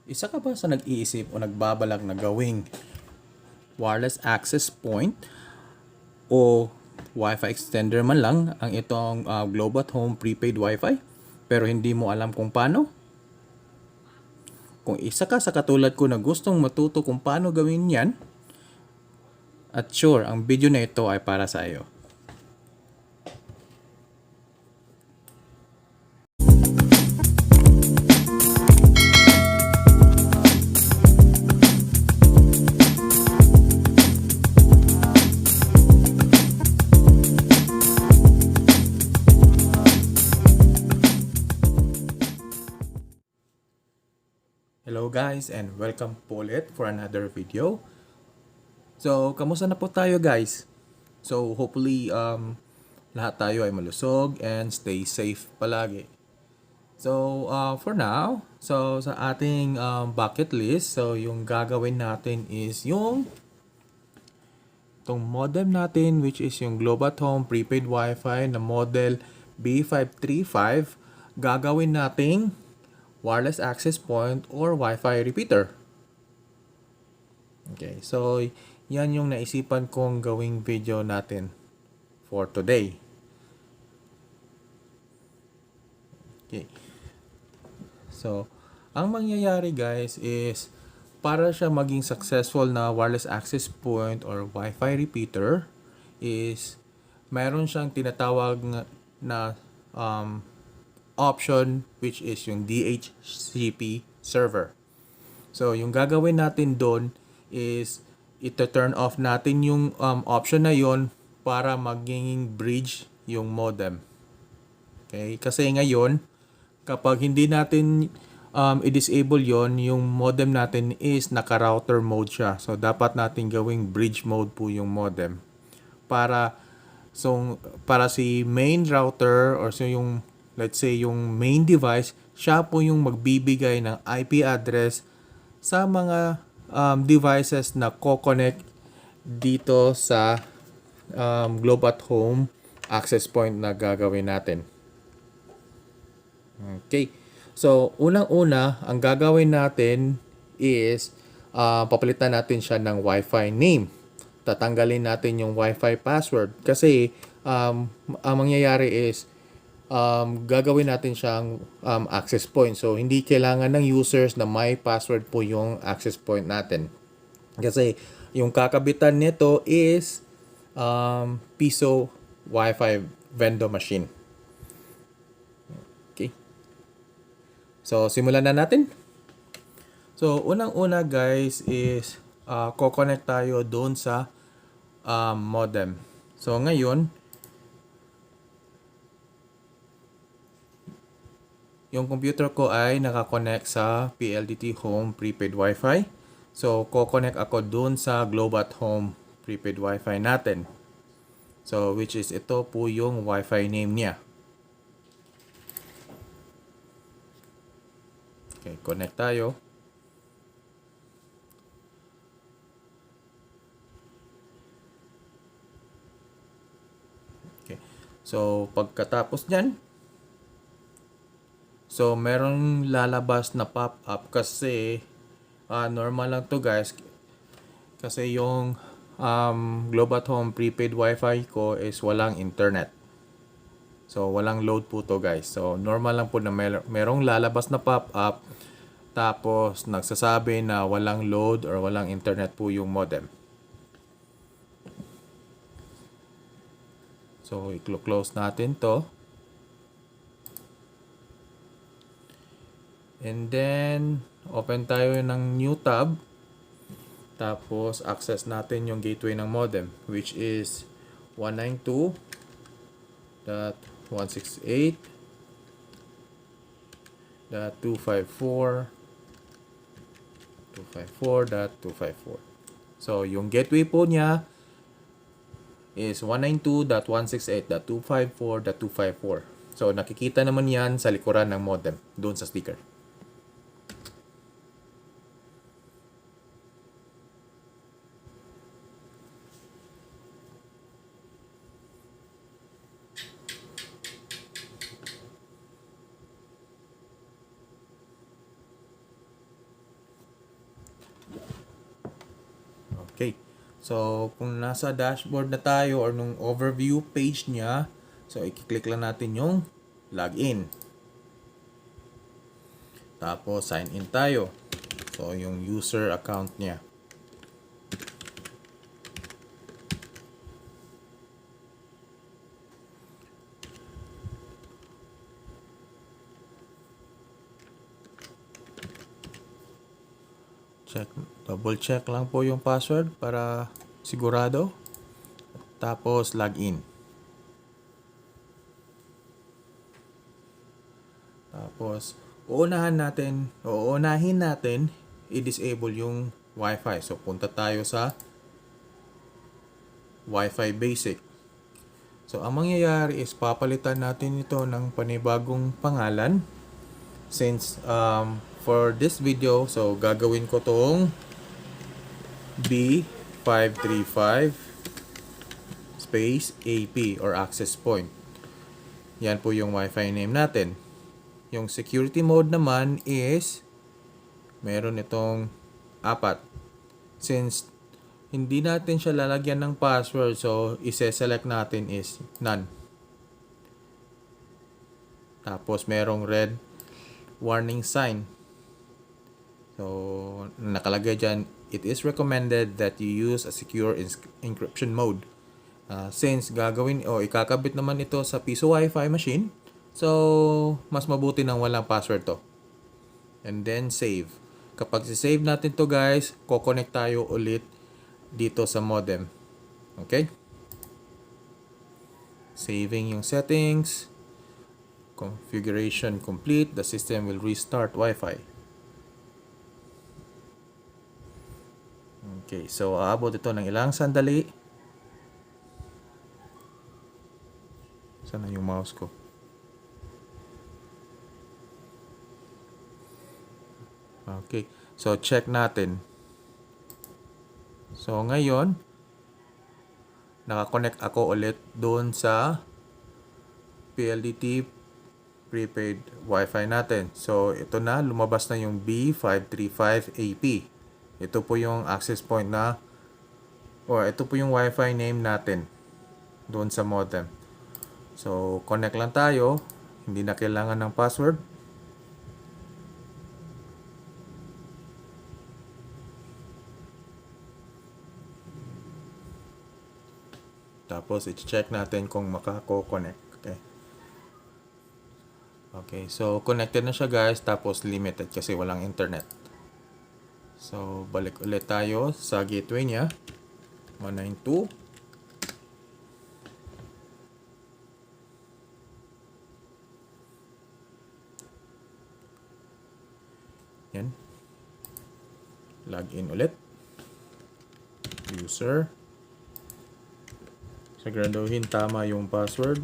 Isa ka ba sa nag-iisip o nagbabalak na gawing wireless access point o Wi-Fi extender man lang ang itong Globe at Home prepaid Wi-Fi pero hindi mo alam kung paano? Kung isa ka sa katulad ko na gustong matuto kung paano gawin yan, at sure, ang video na ito ay para sa iyo. Hello guys and welcome po ulit for another video. So, kamusta na po tayo guys? So, hopefully lahat tayo ay malusog and stay safe palagi. So, for now, so sa ating bucket list, so yung gagawin natin is itong modem natin which is yung Globe at Home prepaid Wi-Fi na model B535. Gagawin nating wireless access point or Wi-Fi repeater. Okay, so yan yung naisipan kong gawing video natin for today. Okay. So, ang mangyayari guys is para siya maging successful na wireless access point or Wi-Fi repeater is meron siyang tinatawag na option which is yung DHCP server. So, yung gagawin natin doon is ito-turn off natin yung option na yon para maging bridge yung modem. Okay? Kasi ngayon, kapag hindi natin i-disable yon, yung modem natin is naka-router mode siya. So, dapat natin gawing bridge mode po yung modem. Para si main router or so yung let's say yung main device, siya po yung magbibigay ng IP address sa mga devices na ko-connect dito sa Globe at Home access point na gagawin natin. Okay. So, unang-una, ang gagawin natin is papalitan natin siya ng Wi-Fi name. Tatanggalin natin yung Wi-Fi password kasi ang mangyayari is gagawin natin siyang access point. So, hindi kailangan ng users na may password po yung access point natin. Kasi, yung kakabitan nito is Piso Wi-Fi vendor machine. Okay. So, simulan na natin. So, unang-una guys is ko-connect tayo doon sa modem. So, ngayon, yung computer ko ay nakakonect sa PLDT Home prepaid Wi-Fi. So, ko-connect ako dun sa Globe at Home prepaid Wi-Fi natin. So, which is ito po yung Wi-Fi name niya. Okay, connect tayo. Okay. So, pagkatapos niyan, so, merong lalabas na pop-up kasi normal lang to guys. Kasi yung Globe at Home prepaid Wi-Fi ko is walang internet. So, walang load po to guys. So, normal lang po na merong lalabas na pop-up tapos nagsasabi na walang load or walang internet po yung modem. So, i-close natin to. And then, open tayo ng new tab. Tapos, access natin yung gateway ng modem, which is 192.168.254.254.254. So, yung gateway po niya is 192.168.254.254. So, nakikita naman yan sa likuran ng modem, doon sa sticker. Okay. So, kung nasa dashboard na tayo or nung overview page niya, so i-click lang natin yung login. Tapos, sign in tayo. So, yung user account niya. Double check lang po yung password para sigurado. Tapos, login. Tapos, uunahin natin i-disable yung Wi-Fi. So, punta tayo sa Wi-Fi basic. So, ang mangyayari is papalitan natin ito ng panibagong pangalan. Since for this video, so gagawin ko tong B535 space AP or access point. Yan po yung Wi-Fi name natin. Yung security mode naman is meron itong 4. Since hindi natin siya lalagyan ng password, so ise-select natin is none. Tapos merong red warning sign. So nakalagay dyan, it is recommended that you use a secure encryption mode. Since gagawin o ikakabit naman ito sa piso Wi-Fi machine, so mas mabuti nang walang password to. And then save. Kapag save natin to guys, ko-connect tayo ulit dito sa modem. Okay? Saving yung settings. Configuration complete. The system will restart Wi-Fi. Okay, so aabot ito ng ilang sandali. Sana yung mouse ko? Okay, so check natin. So ngayon, nakakonect ako ulit doon sa PLDT prepaid Wi-Fi natin. So ito na, lumabas na yung B535AP. Ito po yung access point na, or ito po yung Wi-Fi name natin doon sa modem. So connect lang tayo, hindi na kailangan ng password. Tapos i-check natin kung makako-connect. Okay. Okay, so connected na siya guys, tapos limited kasi walang internet. So balik ulit tayo sa gateway niya. 192. Yan. Login ulit. User. Siguraduhin tama yung password.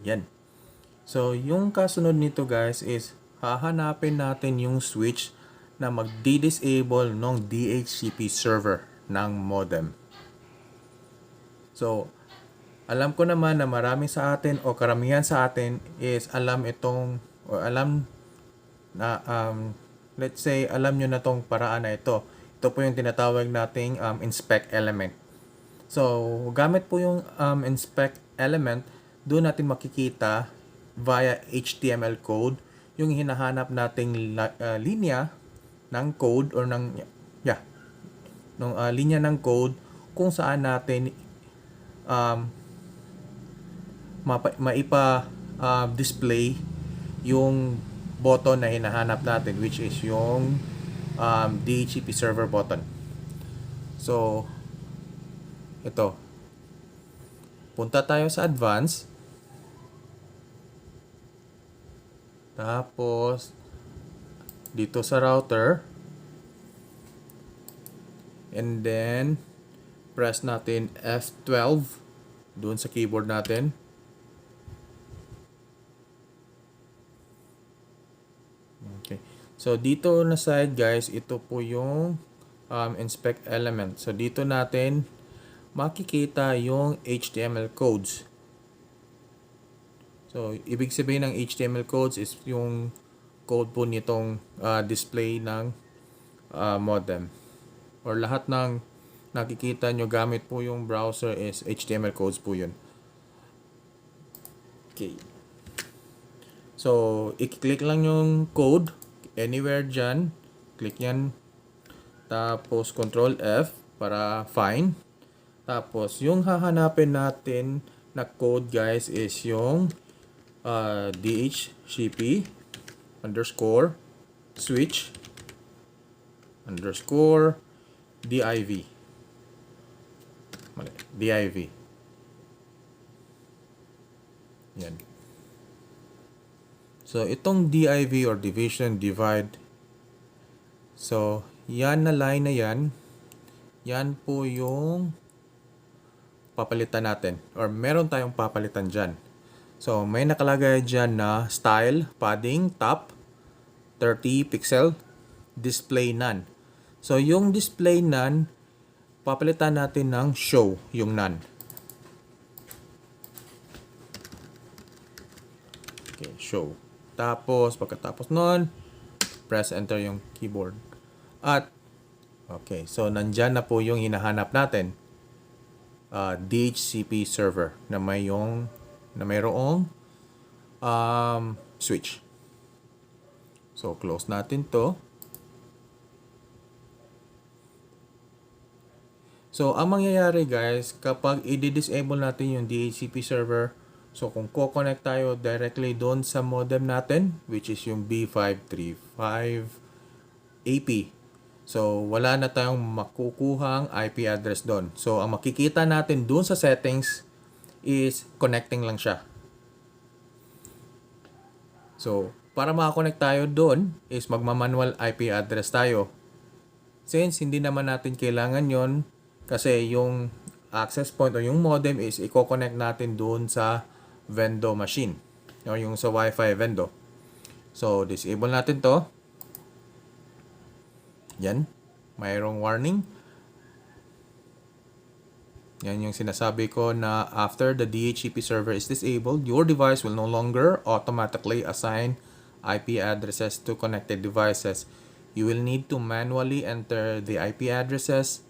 Yan. So, yung kasunod nito guys is hahanapin natin yung switch na mag-disable ng DHCP server ng modem. So, alam ko naman na marami sa atin o karamihan sa atin is alam itong o alam na let's say alam nyo na tong paraan na ito. Ito po yung tinatawag nating inspect element. So gamit po yung inspect element, doon natin makikita via HTML code yung hinahanap nating linya ng code or ng linya ng code kung saan natin display yung button na hinahanap natin, which is yung DHCP server button. So ito, punta tayo sa advanced, tapos dito sa router, and then press natin F12 doon sa keyboard natin. Okay. So dito na side guys, ito po yung inspect element. So dito natin makikita yung HTML codes. So, ibig sabihin ng HTML codes is yung code po nitong display ng modem. Or lahat ng nakikita nyo gamit po yung browser is HTML codes po yun. Okay. So, i-click lang yung code anywhere dyan. Click yan. Tapos, Control F para find. Tapos, yung hahanapin natin na code guys is yung DHCP underscore switch underscore div. Mali, div. Yan. So, itong div or division, divide. So, yan na line na yan. Yan po yung papalitan natin. Or meron tayong papalitan dyan. So, may nakalagay dyan na style, padding, top, 30 pixel, display none. So, yung display none, papalitan natin ng show, yung none. Okay, show. Tapos, pagkatapos nun, press enter yung keyboard. At, okay, so nandyan na po yung hinahanap natin. DHCP server na mayroong switch. So, close natin to. So, ang mangyayari guys, kapag i-disable natin yung DHCP server, so kung ko-connect tayo directly doon sa modem natin, which is yung B535AP, so wala na tayong makukuhang IP address doon. So, ang makikita natin doon sa settings is connecting lang siya. So, para makakonect tayo doon is magmamanual IP address tayo. Since hindi naman natin kailangan yon kasi yung access point o yung modem is i-connect natin doon sa Vendo machine o yung sa Wi-Fi Vendo. So, disable natin to. Yan. Mayroong warning. Yan yung sinasabi ko na after the DHCP server is disabled, your device will no longer automatically assign IP addresses to connected devices. You will need to manually enter the IP addresses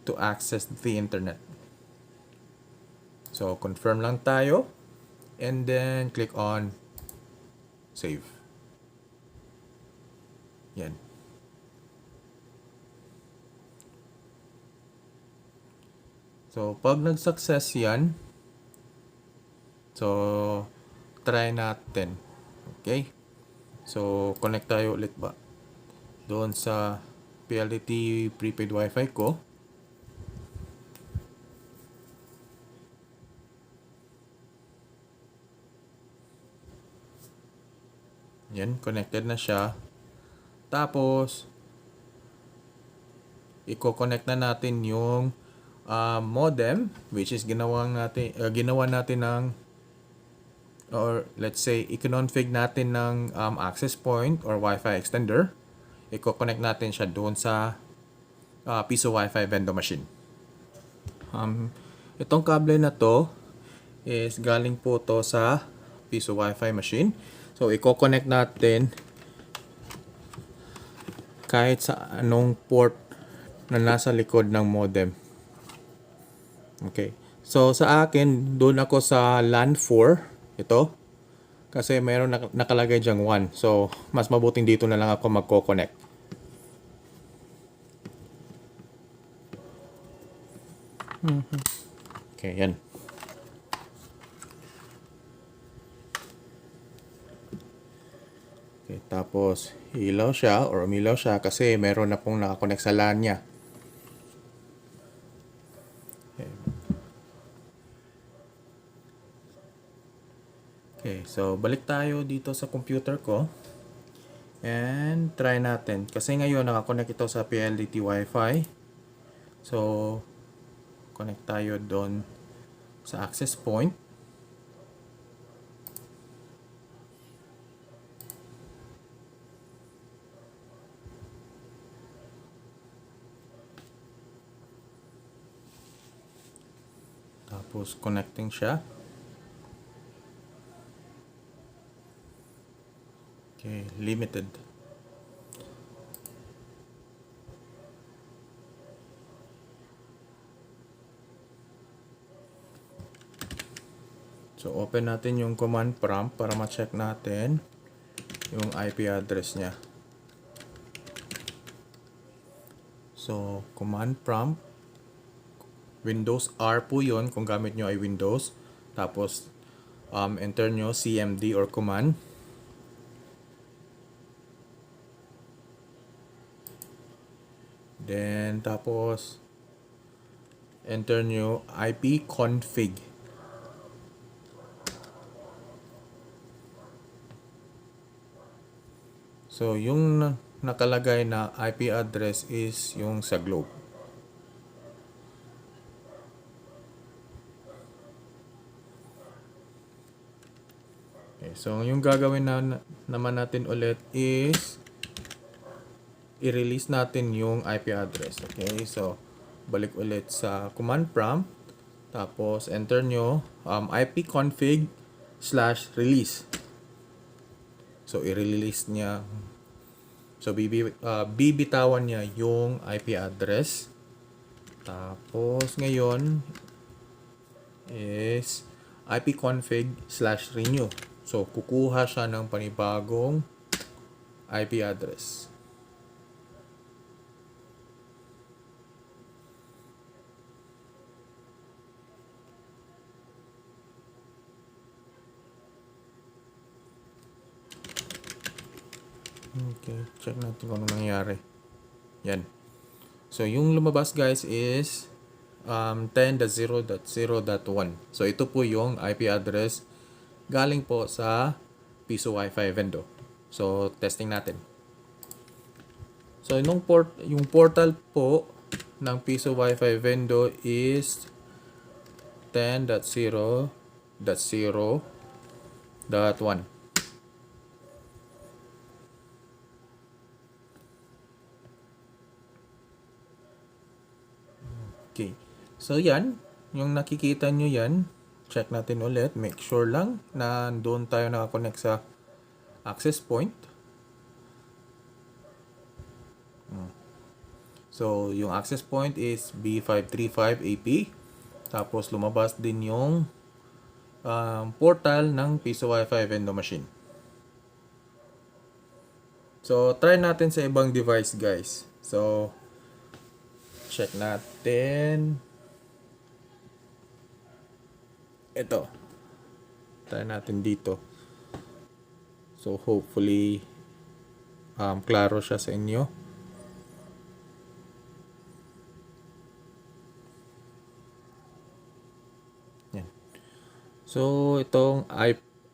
to access the internet. So, confirm lang tayo. And then, click on save. Yan. So, pag nag-success yan, so, try natin. Okay? So, connect tayo ulit ba? Doon sa PLDT prepaid Wi-Fi ko. Yan, connected na siya. Tapos, i-connect na natin yung modem, which is ginawa natin ng, or let's say, i-config natin ng access point or Wi-Fi extender. I-connect natin siya doon sa Piso Wi-Fi Vendo machine. Itong kable na to is galing po to sa Piso Wi-Fi machine. So, i-connect natin kahit sa anong port na nasa likod ng modem. Okay. So, sa akin, doon ako sa LAN 4. Ito. Kasi mayroon nakalagay dyang 1. So, mas mabuting dito na lang ako magko-connect. Okay, yan. Okay, tapos ilaw siya or umilaw siya kasi meron na pong nakakonect sa LAN niya. Okay, so balik tayo dito sa computer ko. And try natin. Kasi ngayon nakakonect ito sa PLDT Wi-Fi. So, connect tayo doon sa access point. Tapos connecting siya. Okay, limited. So open natin yung command prompt para ma-check natin yung IP address niya. So command prompt, Windows R po yun kung gamit nyo ay Windows. Tapos enter nyo CMD or command. Then tapos enter nyo ipconfig. So yung nakalagay na IP address is yung sa globe. Okay, so yung gagawin naman natin ulit is i-release natin yung IP address. Okay, so balik ulit sa command prompt. Tapos enter nyo ipconfig/release. So i-release niya. So bibitawan niya yung IP address. Tapos ngayon is ipconfig/renew. So kukuha siya ng panibagong IP address. Okay, check natin kung ano nangyari. Yan. So, yung lumabas guys is 10.0.0.1. So, ito po yung IP address galing po sa Piso Wi-Fi vendor. So, testing natin. So, yung portal po ng Piso Wi-Fi vendor is 10.0.0.1. Okay. So, yan. Yung nakikita nyo yan. Check natin ulit. Make sure lang na doon tayo nakakonect sa access point. So, yung access point is B535AP. Tapos, lumabas din yung portal ng Piso Wi-Fi vendor machine. So, try natin sa ibang device, guys. So, check natin. Ito. Try natin dito. So, hopefully, klaro siya sa inyo. Yan. So, itong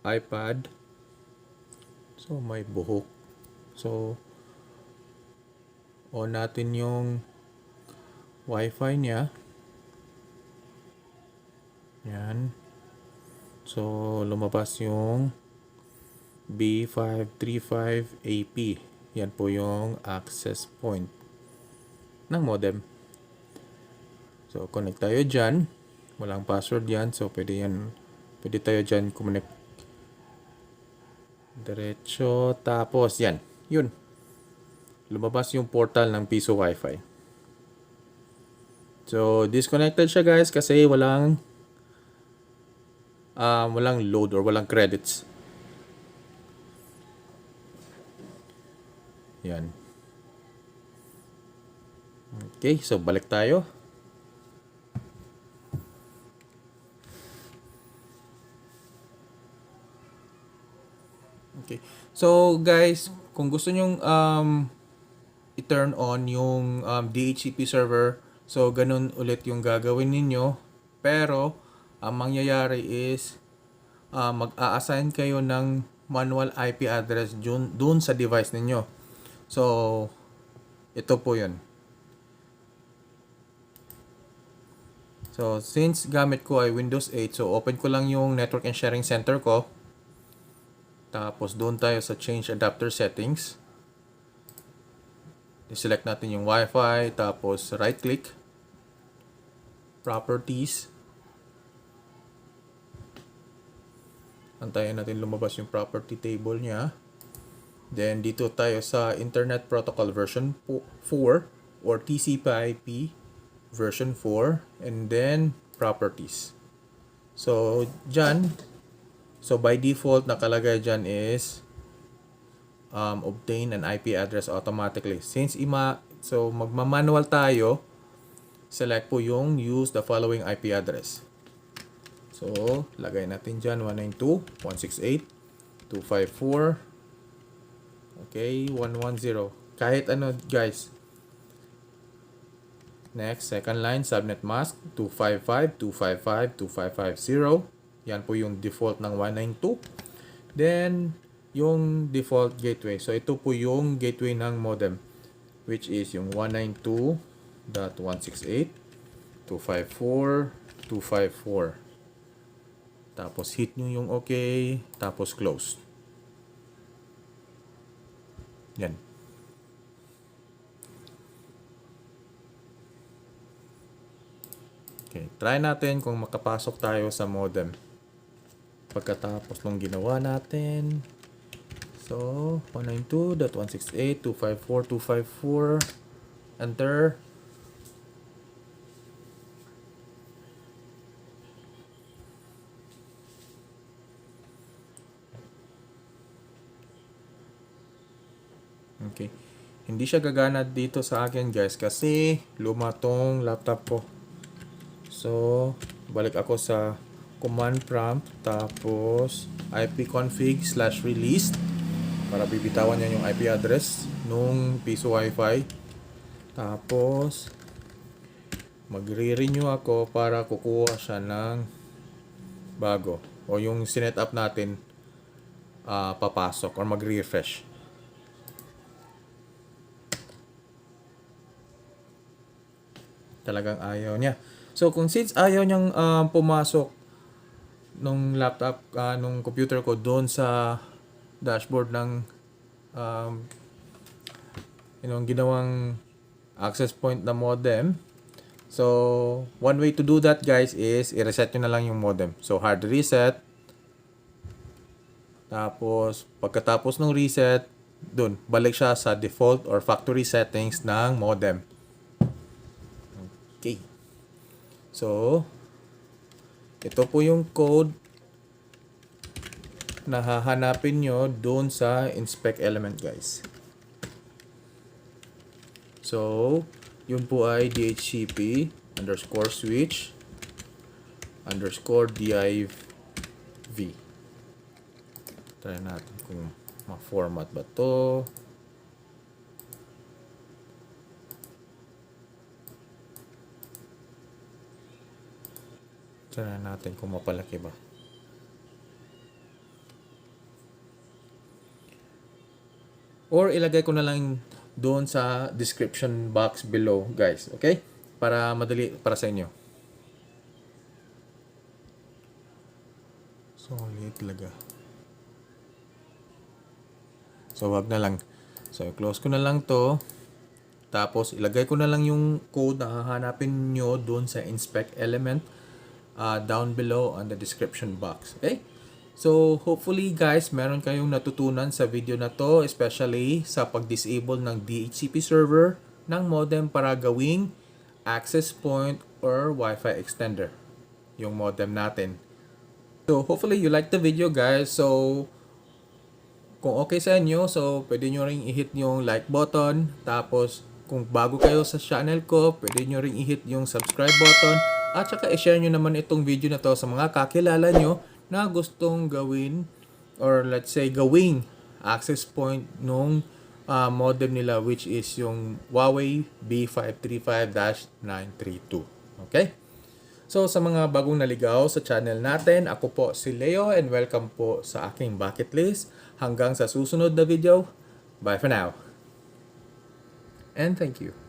iPad. So, may buhok. So, on natin yung Wi-Fi niya. Yan. So, lumabas yung B535AP. Yan po yung access point ng modem. So, connect tayo dyan. Walang password yan. So, pwede tayo dyan connect. Diretso. Tapos, yan. Yun. Lumabas yung portal ng Piso Wi-Fi. So, disconnected siya guys kasi walang load or walang credits. Yan. Okay, so balik tayo. Okay. So guys, kung gusto nyong i-turn on yung DHCP server, so ganun ulit yung gagawin ninyo. Pero ang mangyayari is mag-a-assign kayo ng manual IP address dun sa device ninyo. So ito po yun. So since gamit ko ay Windows 8, so open ko lang yung Network and Sharing Center ko. Tapos doon tayo sa Change Adapter Settings. I-select natin yung Wi-Fi. Tapos right click. Properties. Antayin natin lumabas yung property table niya. Then dito tayo sa Internet Protocol version 4 or TCP/IP version 4 and then properties. So by default nakalagay dyan is obtain an IP address automatically. Since magmamanual tayo, select po yung use the following IP address. So, lagay natin dyan 192.168.254. Okay, 110. Kahit ano guys. Next, second line, subnet mask 255.255.255.0. Yan po yung default ng 192. Then, yung default gateway. So, ito po yung gateway ng modem, which is yung 192.168.254.254. Tapos, hit nyo yung okay. Tapos, close. Yan. Okay, try natin kung makapasok tayo sa modem. Pagkatapos nung ginawa natin. So, 192.168.254.254. Enter. Okay. Hindi siya gagana dito sa akin guys kasi luma tong laptop ko. So, balik ako sa command prompt tapos ipconfig/release para bibitawan niya yung IP address nung piso wifi. Tapos magre-renew ako para kukuha siya ng bago o yung sinet up natin papasok or mag-refresh. Talagang ayaw niya. So, since ayaw niyang pumasok nung laptop, nung computer ko doon sa dashboard ng ginawang access point na modem. So, one way to do that guys is i-reset nyo na lang yung modem. So, hard reset. Tapos, pagkatapos ng reset, doon, balik siya sa default or factory settings ng modem. Okay. So, ito po yung code na hahanapin nyo doon sa inspect element guys. So, yun po ay DHCP_switch_div. Try natin kung ma-format ba to. Try natin kung mapalaki ba. Or ilagay ko na lang doon sa description box below guys. Okay? Para madali para sa inyo. Solid talaga. So wag na lang. So close ko na lang to. Tapos ilagay ko na lang yung code na hahanapin nyo doon sa inspect element down below on the description box. Okay? So hopefully guys, meron kayong natutunan sa video na to, especially sa pag-disable ng DHCP server ng modem para gawing access point or Wi-Fi extender yung modem natin. So hopefully you like the video guys. So kung okay sa inyo, so pwede nyo ring i-hit yung like button. Tapos kung bago kayo sa channel ko, pwede nyo ring i-hit yung subscribe button. At saka i-share nyo naman itong video na to sa mga kakilala nyo na gustong gawin or let's say gawing access point nung modem nila, which is yung Huawei B535-932. Okay? So sa mga bagong naligaw sa channel natin, ako po si Leo and welcome po sa aking bucket list. Hanggang sa susunod na video, bye for now. And thank you.